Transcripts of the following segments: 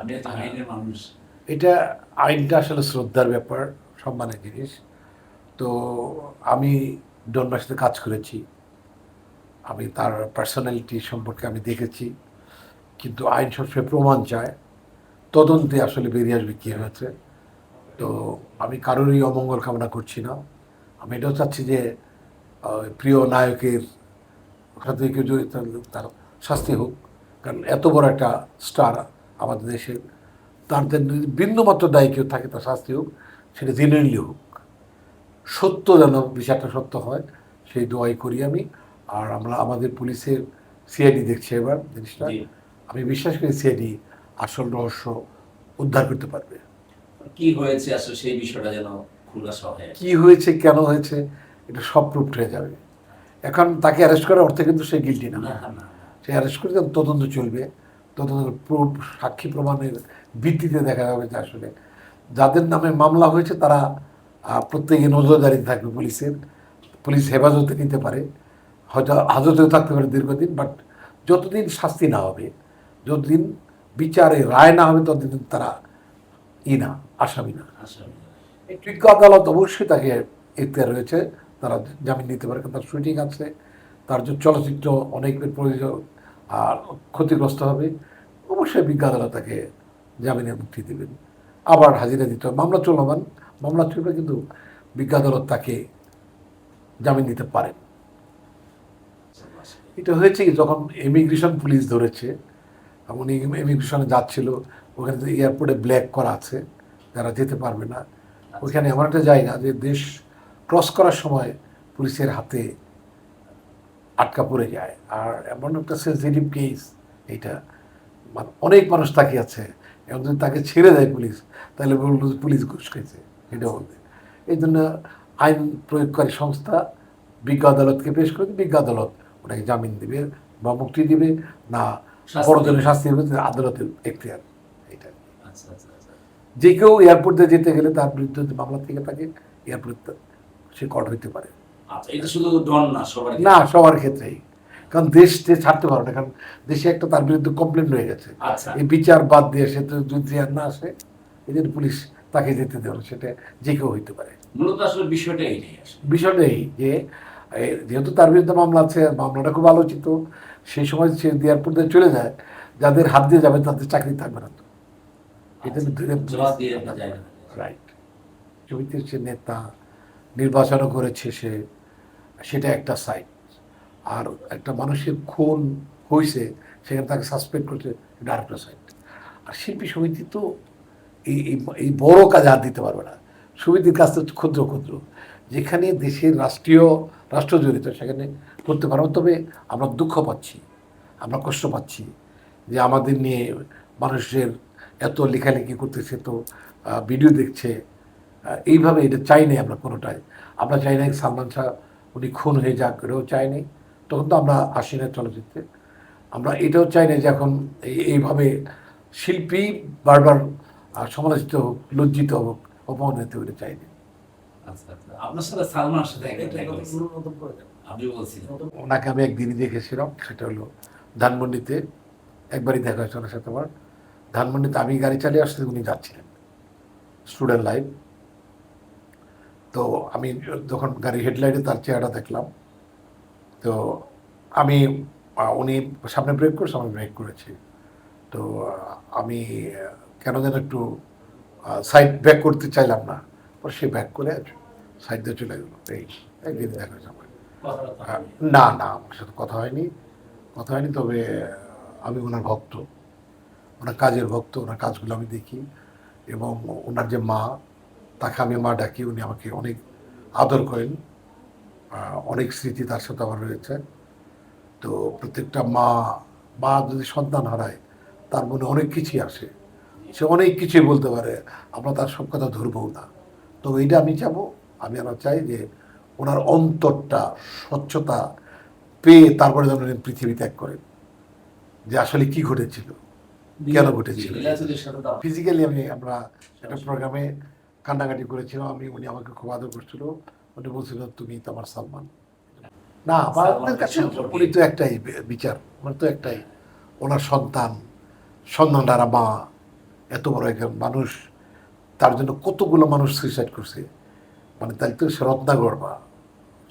আপনি তো আইনের মানুষ। এটা আইনটা আসলে শ্রদ্ধার ব্যাপার, সম্মানের জিনিস। তো আমি ডনবার সাথে কাজ করেছি, আমি তার পার্সোনালিটি সম্পর্কে আমি দেখেছি, কিন্তু আইন সবসময় প্রমাণ চায়, তদন্তে আসলে বেরিয়ে আসবে কী হয়েছে। তো আমি কারোরই অমঙ্গল কামনা করছি না। আমি এটাও চাচ্ছি যে প্রিয় নায়কের সাথে কেউ জড়িত থাকলে তার শাস্তি হোক, কারণ এত বড় একটা স্টার আমাদের দেশের, তাদের বিন্দুমাত্র দায়ী কেউ থাকে তার শাস্তি হোক, সেটা জেনুইনলি হোক, সত্য যেন বিচারটা সত্য হয়, সেই দোয়াই করি আমি। আর আমরা আমাদের পুলিশের সিআইডি দেখছি এবার জিনিসটা, জি। আমি বিশ্বাস করি সিআইডি আসল রহস্য উদ্ধার করতে পারবে। কি হয়েছে আসলে সেই বিষয়টা যেন খুলাসা হয়। কি হয়েছে, কেন হয়েছে, এটা সব প্রুফ হয়ে যাবে। এখন তাকে অ্যারেস্ট করার অর্থে কিন্তু সে গিল্টি না, না, না, না। সে অ্যারেস্ট করে যখন তদন্ত চলবে, তদন্তের প্রুফ সাক্ষী প্রমাণের ভিত্তিতে দেখা যাবে যে আসলে যাদের নামে মামলা হয়েছে তারা প্রত্যেকে নজরদারিতে থাকবে পুলিশের, পুলিশ হেফাজতে নিতে পারে, হয়তো হাজতেও থাকতে পারে দীর্ঘদিন, বাট যতদিন শাস্তি না হবে, যতদিন বিচারে রায় না হবে, ততদিন তারা না, আসামি না। আসলে বিজ্ঞ আদালত অবশ্যই তাকে এখতিয়ার রয়েছে, তারা জামিন নিতে পারে, কারণ তার শুটিং আছে, তার যে চলচ্চিত্র অনেকের প্রয়োজন আর ক্ষতিগ্রস্ত হবে, অবশ্যই বিজ্ঞ আদালত তাকে জামিনের মুক্তি দেবেন। আবার হাজিরা দিতে হবে, মামলা চলমান, মামলা চলবে, কিন্তু বিজ্ঞ আদালত তাকে জামিন দিতে পারেন। এটা হয়েছে কি, যখন ইমিগ্রেশন পুলিশ ধরেছে, উনি ইমিগ্রেশনে যাচ্ছিল, ওখানে এয়ারপোর্টে ব্ল্যাক করা আছে, যারা যেতে পারবে না, ওইখানে এমন একটা জায়গা যে দেশ ক্রস করার সময় পুলিশের হাতে আটকা পড়ে যায়। আর এমন একটা সেন্সিটিভ কেস এইটা, মানে অনেক মানুষ তাকিয়ে আছে, এবং যদি তাকে ছেড়ে দেয় পুলিশ, তাহলে বলবো পুলিশ ঘুষ খেয়েছে, এটা বলবে। এই জন্য আইন প্রয়োগকারী সংস্থা বিজ্ঞ আদালতকে পেশ করে, বিজ্ঞ আদালত ওনাকে জামিন দিবে বা মুক্তি দিবে, না বড় ধরনের শাস্তি হবে, আদালতের এখতিয়ার। এটা আচ্ছা, আচ্ছা, আচ্ছা। যে কেউ এয়ারপোর্টে যেতে গেলে তার বিরুদ্ধে যদি মামলা থেকে থাকে, এয়ারপোর্ট সে কট হইতে পারে। আচ্ছা, এটা শুধু ডন না, সবার না, সবার ক্ষেত্রেই, কারণ দেশ ছাড়তে পারো না, কারণ দেশে একটা তার বিরুদ্ধে কমপ্লেন রয়ে গেছে, আচ্ছা। এই বিচার বাদ দিয়ে সে তো যদি আর না আসে, এই জন্য পুলিশ তাকে যেতে দেবে না, সেটা যে কেউ হইতে পারে। মূলত আসলে বিষয়টা এইটাই আসলে। বিষয়টা এই যে যেহেতু তার বিরুদ্ধে মামলা আছে, মামলাটা খুব আলোচিত, সেই সময় সে এয়ারপোর্ট দিয়ে চলে যায়, যাদের হাত দিয়ে যাবে তাদের চাকরি থাকবে না তো, এটা ধরে জবাব দিয়ে যায় না। রাইট। সমিতির সে নেতা, নির্বাচনও করেছে সে, সেটা একটা সাইড। আর একটা মানুষের খুন হয়েছে, সেখানে তাকে সাসপেন্ড করছে, এটা আরেকটা সাইড। আর শিল্পী সমিতি তো এই এই বড় কাজে হাত দিতে পারবে না, সমিতির কাজ তো ক্ষুদ্র ক্ষুদ্র, যেখানে দেশের রাষ্ট্র জড়িত সেখানে করতে পারবো। তবে আমরা দুঃখ পাচ্ছি, আমরা কষ্ট পাচ্ছি যে আমাদের নিয়ে মানুষের এত লেখালেখি করতেছে, তো ভিডিও দেখছে, এইভাবে এটা চাই নাই আমরা কোনোটাই। আমরা চাই নাই সালমান শাহ উনি খুন হয়ে যাক, এটাও চাই নাই, তখন তো আমরা আসি না চলচ্চিত্রে। আমরা এটাও চাই না যে এখন এইভাবে শিল্পী বারবার সমালোচিত হোক, লজ্জিত হোক, অপমানিত হতে চাই না। আচ্ছা, আচ্ছা। আপনার সাথে সালমানের সাথে একটা দেখা হয়েছে। আপনি বলছিলেন। ওনাকে আমি একদিনই দেখেছিলাম, সেটা হলো ধানমন্ডিতে, একবারই দেখা হয়েছে ওনার সাথে আমার। ধানমন্ডিতে আমি গাড়ি চালিয়ে আসতে উনি যাচ্ছিলেন স্টুডেন্ট লাইফ, তো আমি যখন গাড়ির হেডলাইটে তার চেহারা দেখলাম, তো আমি উনি সামনে ব্রেক করছে, আমি ব্রেক করেছি, তো আমি কেন যেন একটু সাইড ব্যাক করতে চাইলাম না, পরে সে ব্যাক করে সাইড দিয়ে চলে গেলো। এই একদিন দেখা হয়েছে আমার। কথাবার্তা আহ, হয়নি। না না, আমার সাথে কথা হয়নি, তবে আমি ওনার ভক্ত, ওনার কাজের ভক্ত, ওনার কাজগুলো আমি দেখি, এবং ওনার যে মা, তাকে আমি মা ডাকি, উনি আমাকে অনেক আদর করেন, অনেক স্মৃতি তার সাথে আমার রয়েছে। তো প্রত্যেকটা মা, যদি সন্তান হারায়, তার মনে অনেক কিছুই আসে, সে অনেক কিছুই বলতে পারে, আমরা তার সব কথা ধরবও না। তো এইটা আমি চাবো, আমরা চাই যে ওনার অন্তরটা, স্বচ্ছতা পেয়ে তারপরে যেন উনি পৃথিবী ত্যাগ করেন, যে আসলে কি ঘটেছিল, কেন ঘটেছিল। নীলাচলের সাথে তো ফিজিক্যালি আমরা একটা প্রোগ্রামে কান্নাকাটি করেছিলাম, উনি আমাকে খুব আদর করছিল, উনি বলছিল তুমি তো আমার সালমান। না, আমাদের কাছে উনি তো একটাই বিচার, মানে তো একটাই, ওনার সন্তান, সন্তানরা মা, এত বড় একজন মানুষ, তার জন্য কতগুলো মানুষ সুইসাইড করছে, মানে তাই তো সে রত্না গর্বা,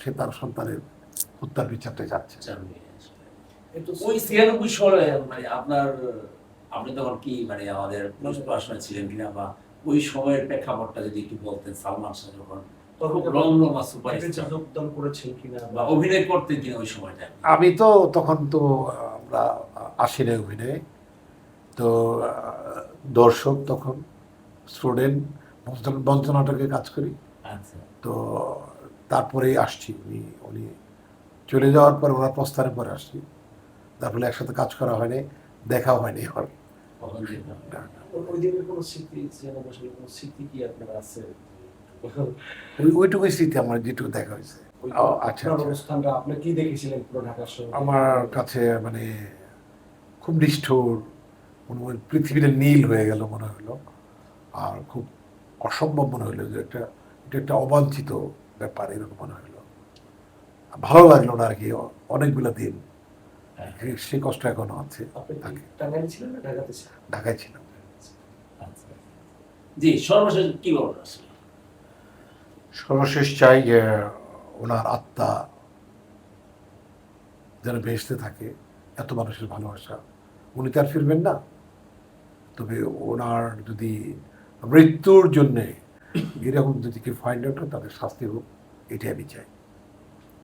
সে তার সন্তানের হত্যার বিচারটা যাচ্ছে। ওই 96 সালে মানে আপনি তখন কি মানে আমাদের পড়াশোনায় ছিলেন কিনা, বা ওই সময়ের প্রেক্ষাপটটা যদি একটু বলতেন, সালমান শাহ যখন খুব রমরমা সুপারস্টার যোগদান করেছেন কিনা বা অভিনয় করতেন কিনা ওই সময়টা? আমি তো তখন তো আমরা আসি না অভিনয়ে, তো দর্শক তখন, স্টুডেন্ট, বঞ্চনাটকে কাজ করি। আচ্ছা, তো তারপরেই আসছি, উনি চলে যাওয়ার পর, ওনার প্রস্থানের পরে আসছি, তার ফলে একসাথে কাজ করা হয়নি, দেখাও হয়নি আমার। কখন দেখলাম? ওই দিনের কোনো স্মৃতি, সিনেমা বসে কোনো স্মৃতি কি আপনার আছে? ওইটুকুই স্মৃতি আমার, যেটুকু দেখা হয়েছে। ও, আচ্ছা, আপনার আচ্ছা। অনুষ্ঠানটা আপনি কি দেখেছিলেন পুরো ঢাকা শহরে? আমার কাছে মানে খুব নিষ্ঠুর, মনে হয় পৃথিবীটা নীল হয়ে গেল মনে হলো, আর খুব অসম্ভব মনে হলো যে এটা একটা অবাঞ্ছিত ব্যাপার, এরকম মনে হলো। ভালো লাগলো না আর কি, অনেকগুলো দিন সে কষ্ট এখনো আছে। আপনি কি টাঙ্গাইলে ছিলেন না ঢাকাতে ছিলেন? ঢাকায় ছিলাম। আচ্ছা। জি, সর্বশেষ কি বলবেন আসলে? সর্বশেষ চাই যে ওনার আত্মা যেন বেহেশতে থাকে, এত মানুষের ভালোবাসা। উনি তো আর ফিরবেন না, তবে ওনার যদি মৃত্যুর জন্যে এরকম যদি কেউ ফাইন্ড আউট হয়, তাদের শাস্তি হোক, এটাই আমি চাই।